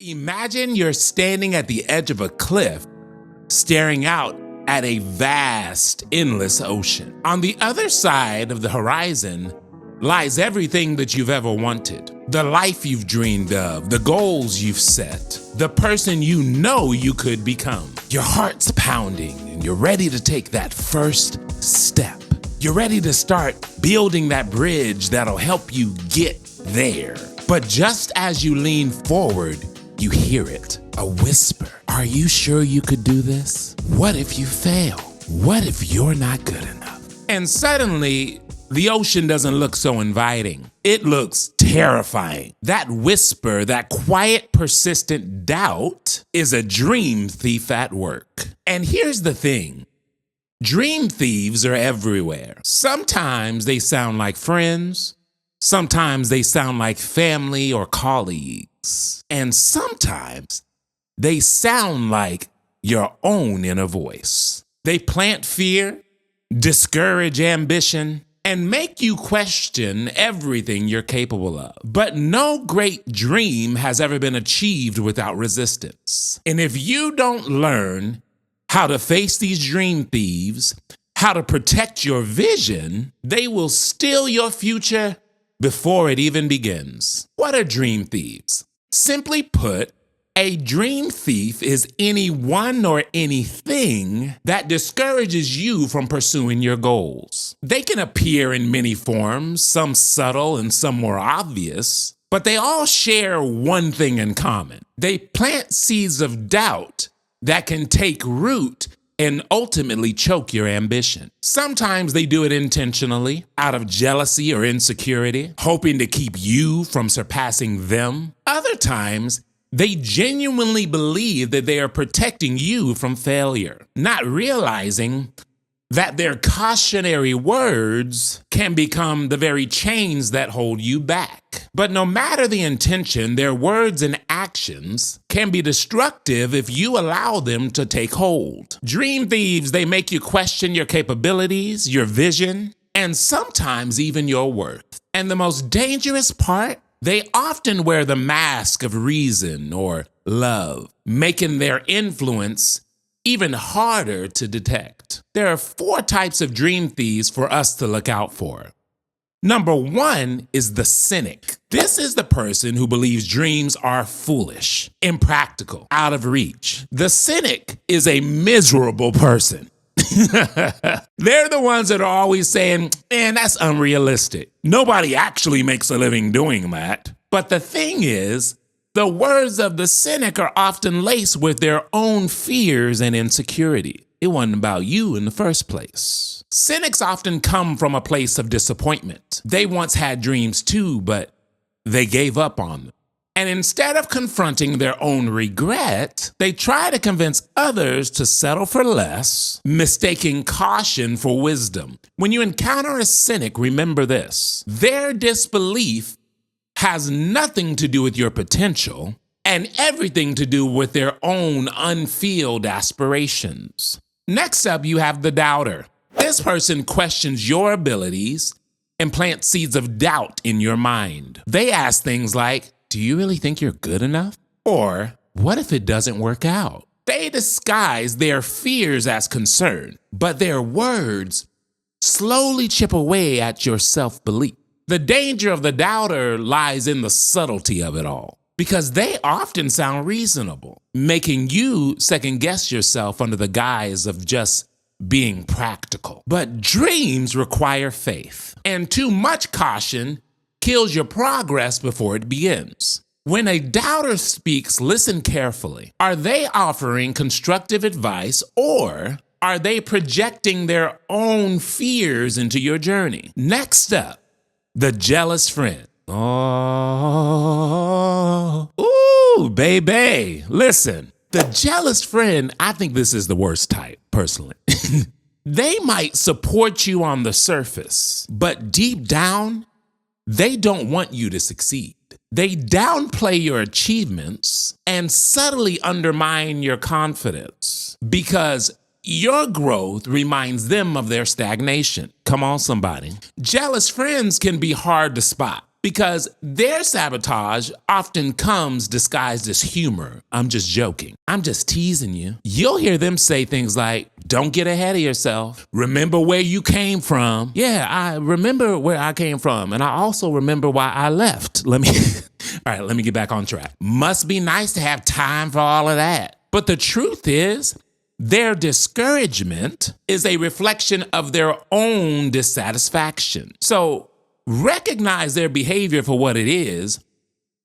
Imagine you're standing at the edge of a cliff, staring out at a vast, endless ocean. On the other side of the horizon lies everything that you've ever wanted. The life you've dreamed of, the goals you've set, the person you know you could become. Your heart's pounding and you're ready to take that first step. You're ready to start building that bridge that'll help you get there. But just as you lean forward, you hear it, a whisper. Are you sure you could do this? What if you fail? What if you're not good enough? And suddenly, the ocean doesn't look so inviting. It looks terrifying. That whisper, that quiet, persistent doubt is a dream thief at work. And here's the thing. Dream thieves are everywhere. Sometimes they sound like friends. Sometimes they sound like family or colleagues. And sometimes they sound like your own inner voice. They plant fear, discourage ambition, and make you question everything you're capable of. But no great dream has ever been achieved without resistance. And if you don't learn how to face these dream thieves, how to protect your vision, they will steal your future before it even begins. What are dream thieves? Simply put, a dream thief is anyone or anything that discourages you from pursuing your goals. They can appear in many forms, some subtle and some more obvious, but they all share one thing in common. They plant seeds of doubt that can take root and ultimately choke your ambition. Sometimes they do it intentionally, out of jealousy or insecurity, hoping to keep you from surpassing them. Other times, they genuinely believe that they are protecting you from failure, not realizing that their cautionary words can become the very chains that hold you back. But no matter the intention, their words and actions can be destructive if you allow them to take hold. Dream thieves, they make you question your capabilities, your vision, and sometimes even your worth. And the most dangerous part, they often wear the mask of reason or love, making their influence even harder to detect. There are 4 types of dream thieves for us to look out for. Number 1 is the cynic. This is the person who believes dreams are foolish, impractical, out of reach. The cynic is a miserable person. They're the ones that are always saying, man, that's unrealistic. Nobody actually makes a living doing that. But the thing is, the words of the cynic are often laced with their own fears and insecurity. It wasn't about you in the first place. Cynics often come from a place of disappointment. They once had dreams too, but they gave up on them. And instead of confronting their own regret, they try to convince others to settle for less, mistaking caution for wisdom. When you encounter a cynic, remember this: their disbelief has nothing to do with your potential and everything to do with their own unfulfilled aspirations. Next up, you have the doubter. This person questions your abilities and plants seeds of doubt in your mind. They ask things like, do you really think you're good enough? Or, what if it doesn't work out? They disguise their fears as concern, but their words slowly chip away at your self-belief. The danger of the doubter lies in the subtlety of it all, because they often sound reasonable, making you second-guess yourself under the guise of just being practical. But dreams require faith, and too much caution kills your progress before it begins. When a doubter speaks, listen carefully. Are they offering constructive advice, or are they projecting their own fears into your journey? Next up, the jealous friend. Oh, ooh, baby. Listen, the jealous friend, I think this is the worst type, personally. They might support you on the surface, but deep down, they don't want you to succeed. They downplay your achievements and subtly undermine your confidence because your growth reminds them of their stagnation. Come on, somebody. Jealous friends can be hard to spot. because their sabotage often comes disguised as humor. I'm just joking. I'm just teasing you. You'll hear them say things like, don't get ahead of yourself. Remember where you came from. Yeah, I remember where I came from. And I also remember why I left. All right, let me get back on track. Must be nice to have time for all of that. But the truth is, their discouragement is a reflection of their own dissatisfaction. So recognize their behavior for what it is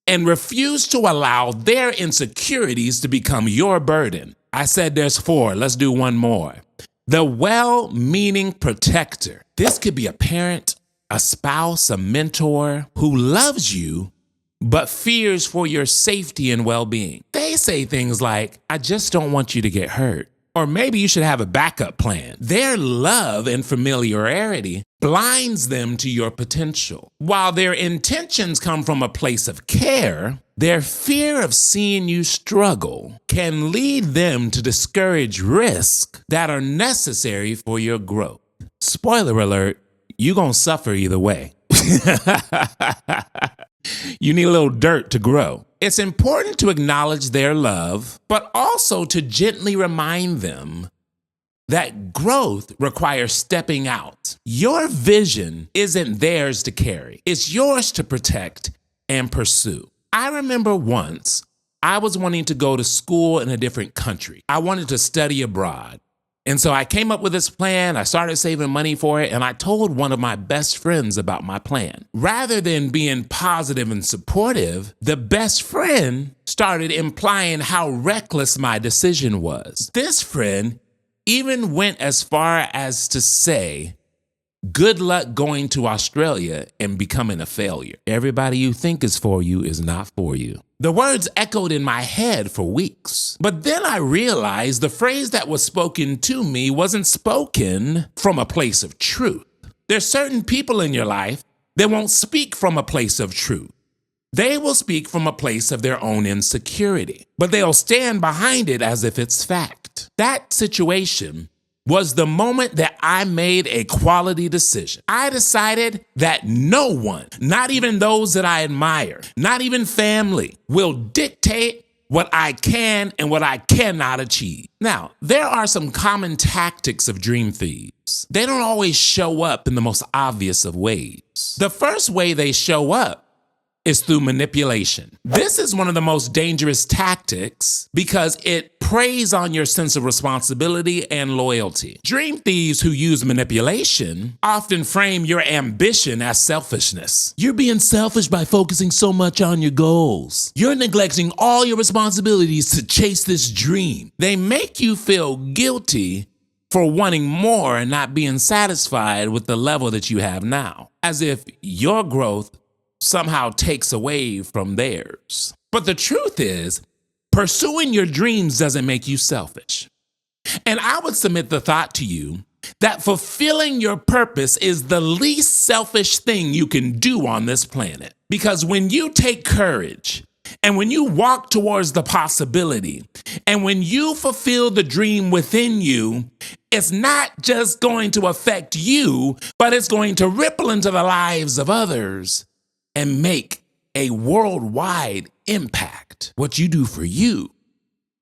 and refuse to allow their insecurities to become your burden. I said there's 4. Let's do one more. The well-meaning protector. This could be a parent, a spouse, a mentor who loves you but fears for your safety and well-being. They say things like, I just don't want you to get hurt. Or maybe you should have a backup plan. Their love and familiarity blinds them to your potential. While their intentions come from a place of care, their fear of seeing you struggle can lead them to discourage risks that are necessary for your growth. Spoiler alert, you're gonna suffer either way. You need a little dirt to grow. It's important to acknowledge their love, but also to gently remind them that growth requires stepping out. Your vision isn't theirs to carry. It's yours to protect and pursue. I remember once I was wanting to go to school in a different country. I wanted to study abroad. And so I came up with this plan, I started saving money for it, and I told one of my best friends about my plan. Rather than being positive and supportive, the best friend started implying how reckless my decision was. This friend even went as far as to say, good luck going to Australia and becoming a failure. Everybody you think is for you is not for you. The words echoed in my head for weeks. But then I realized the phrase that was spoken to me wasn't spoken from a place of truth. There's certain people in your life that won't speak from a place of truth. They will speak from a place of their own insecurity, but they'll stand behind it as if it's fact. That situation was the moment that I made a quality decision. I decided that no one, not even those that I admire, not even family, will dictate what I can and what I cannot achieve. Now, there are some common tactics of dream thieves. They don't always show up in the most obvious of ways. The first way they show up is through manipulation. This is one of the most dangerous tactics because it preys on your sense of responsibility and loyalty. Dream thieves who use manipulation often frame your ambition as selfishness. You're being selfish by focusing so much on your goals. You're neglecting all your responsibilities to chase this dream. They make you feel guilty for wanting more and not being satisfied with the level that you have now, as if your growth somehow takes away from theirs. But the truth is, pursuing your dreams doesn't make you selfish. And I would submit the thought to you that fulfilling your purpose is the least selfish thing you can do on this planet. Because when you take courage, and when you walk towards the possibility, and when you fulfill the dream within you, it's not just going to affect you, but it's going to ripple into the lives of others and make a worldwide impact. What you do for you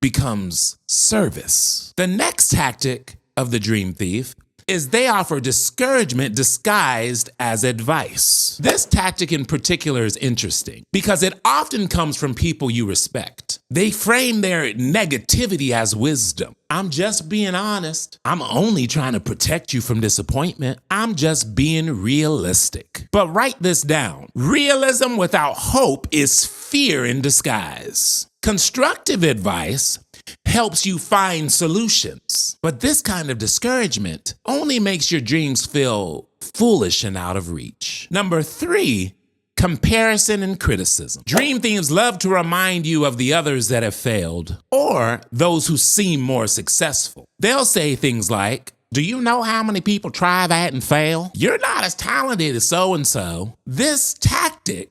becomes service. The next tactic of the dream thief is they offer discouragement disguised as advice. This tactic in particular is interesting because it often comes from people you respect. They frame their negativity as wisdom. I'm just being honest. I'm only trying to protect you from disappointment. I'm just being realistic. But write this down. Realism without hope is fear in disguise. Constructive advice helps you find solutions. But this kind of discouragement only makes your dreams feel foolish and out of reach. Number 3, comparison and criticism. Dream thieves love to remind you of the others that have failed or those who seem more successful. They'll say things like, do you know how many people try that and fail? You're not as talented as so-and-so. This tactic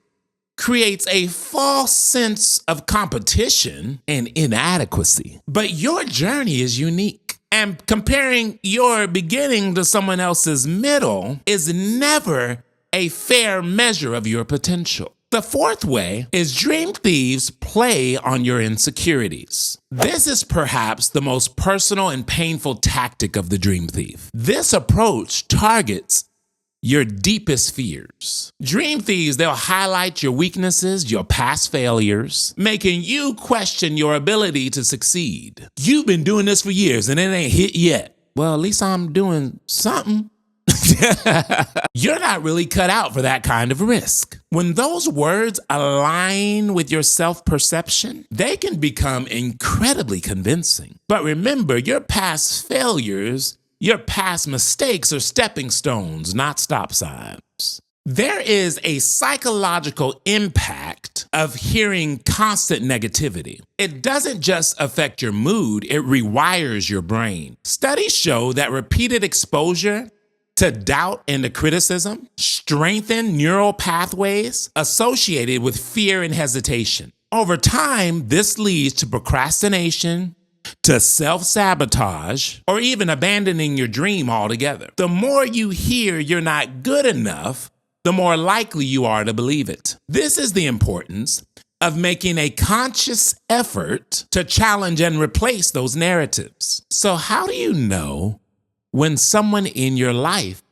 creates a false sense of competition and inadequacy. But your journey is unique. And comparing your beginning to someone else's middle is never a fair measure of your potential. The fourth way is dream thieves play on your insecurities. This is perhaps the most personal and painful tactic of the dream thief. This approach targets your deepest fears. Dream thieves, they'll highlight your weaknesses, your past failures, making you question your ability to succeed. You've been doing this for years and it ain't hit yet. Well, at least I'm doing something. You're not really cut out for that kind of risk. When those words align with your self-perception, they can become incredibly convincing. But remember, your past failures, your past mistakes are stepping stones, not stop signs. There is a psychological impact of hearing constant negativity. It doesn't just affect your mood, it rewires your brain. Studies show that repeated exposure to doubt and to criticism strengthen neural pathways associated with fear and hesitation. Over time, this leads to procrastination, to self-sabotage, or even abandoning your dream altogether. The more you hear you're not good enough, the more likely you are to believe it. This is the importance of making a conscious effort to challenge and replace those narratives. So how do you know when someone in your life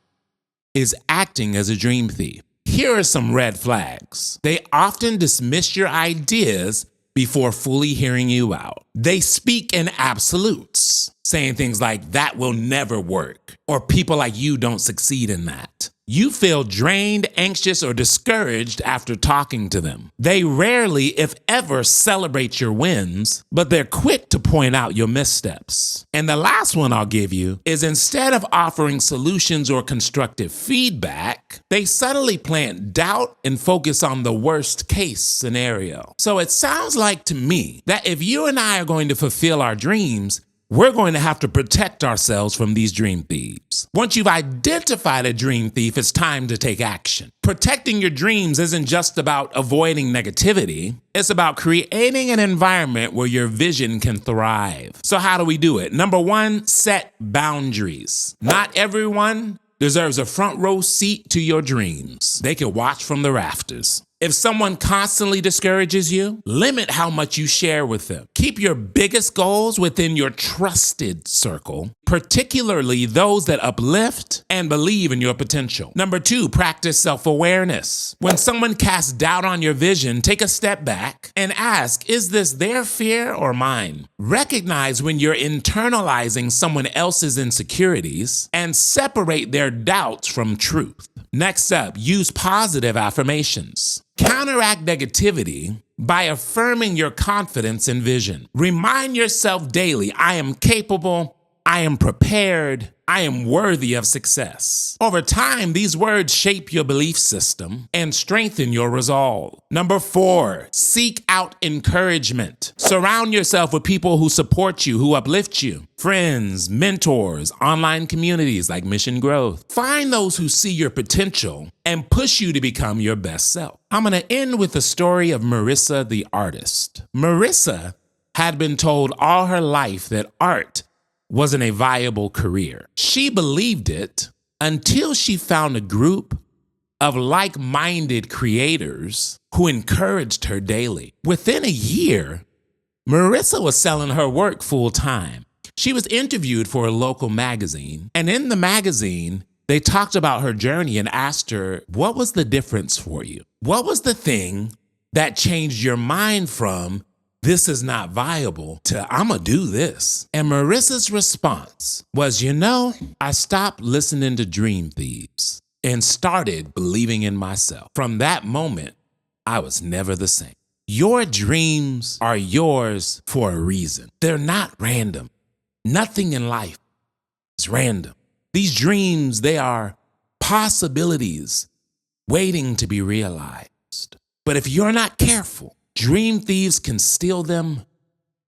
is acting as a dream thief? Here are some red flags. They often dismiss your ideas before fully hearing you out. They speak in absolutes, saying things like, that will never work, or people like you don't succeed in that. You feel drained, anxious, or discouraged after talking to them. They rarely, if ever, celebrate your wins, but they're quick to point out your missteps. And the last one I'll give you is instead of offering solutions or constructive feedback, they subtly plant doubt and focus on the worst case scenario. So it sounds like to me that if you and I are going to fulfill our dreams, we're going to have to protect ourselves from these dream thieves. Once you've identified a dream thief, it's time to take action. Protecting your dreams isn't just about avoiding negativity. It's about creating an environment where your vision can thrive. So how do we do it? Number one, set boundaries. Not everyone deserves a front row seat to your dreams. They can watch from the rafters. If someone constantly discourages you, limit how much you share with them. Keep your biggest goals within your trusted circle, particularly those that uplift and believe in your potential. Number two, practice self-awareness. When someone casts doubt on your vision, take a step back and ask, is this their fear or mine? Recognize when you're internalizing someone else's insecurities and separate their doubts from truth. Next up, use positive affirmations. Counteract negativity by affirming your confidence and vision. Remind yourself daily, I am capable, I am prepared, I am worthy of success. Over time, these words shape your belief system and strengthen your resolve. Number four, seek out encouragement. Surround yourself with people who support you, who uplift you. Friends, mentors, online communities like Mission Growth. Find those who see your potential and push you to become your best self. I'm going to end with the story of Marissa the artist. Marissa had been told all her life that art wasn't a viable career. She believed it until she found a group of like-minded creators who encouraged her daily. Within a year, Marissa was selling her work full-time. She was interviewed for a local magazine, and in the magazine, they talked about her journey and asked her, what was the difference for you? What was the thing that changed your mind from this is not viable to I'm gonna do this? And Marissa's response was, I stopped listening to dream thieves and started believing in myself. From that moment, I was never the same. Your dreams are yours for a reason. They're not random. Nothing in life is random. These dreams, they are possibilities waiting to be realized. But if you're not careful, dream thieves can steal them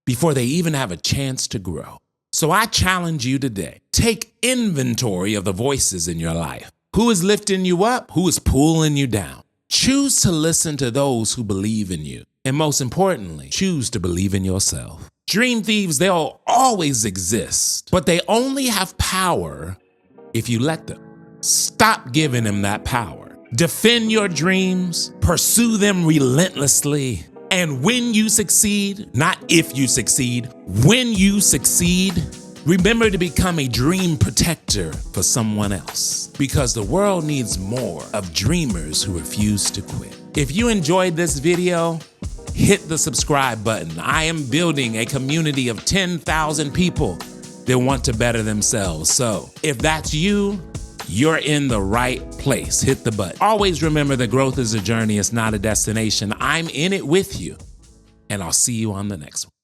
before they even have a chance to grow. So I challenge you today, take inventory of the voices in your life. Who is lifting you up? Who is pulling you down? Choose to listen to those who believe in you. And most importantly, choose to believe in yourself. Dream thieves, they'll always exist, but they only have power if you let them. Stop giving them that power. Defend your dreams, pursue them relentlessly. And when you succeed, not if you succeed, when you succeed, remember to become a dream protector for someone else, because the world needs more of dreamers who refuse to quit. If you enjoyed this video, hit the subscribe button. I am building a community of 10,000 people that want to better themselves. So if that's you, you're in the right place. Hit the button. Always remember that growth is a journey, it's not a destination. I'm in it with you, and I'll see you on the next one.